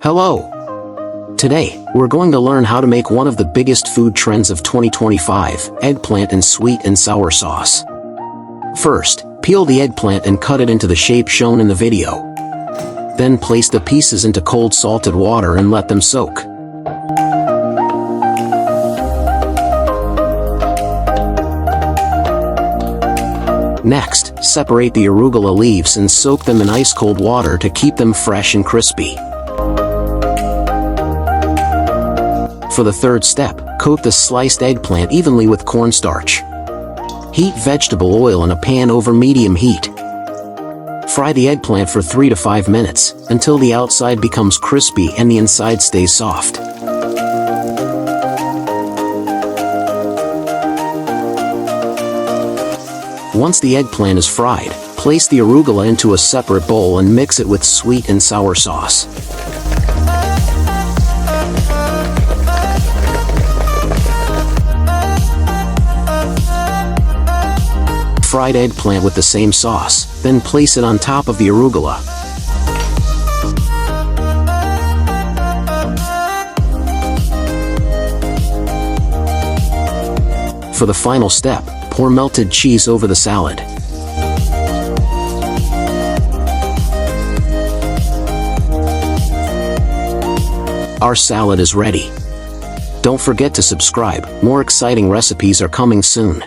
Hello! Today, we're going to learn how to make one of the biggest food trends of 2025, eggplant in sweet and sour sauce. First, peel the eggplant and cut it into the shape shown in the video. Then place the pieces into cold salted water and let them soak. Next, separate the arugula leaves and soak them in ice-cold water to keep them fresh and crispy. For the third step, coat the sliced eggplant evenly with cornstarch. Heat vegetable oil in a pan over medium heat. Fry the eggplant for 3 to 5 minutes, until the outside becomes crispy and the inside stays soft. Once the eggplant is fried, place the arugula into a separate bowl and mix it with sweet and sour sauce. Fried eggplant with the same sauce, then place it on top of the arugula. For the final step, pour melted cheese over the salad. Our salad is ready. Don't forget to subscribe, more exciting recipes are coming soon.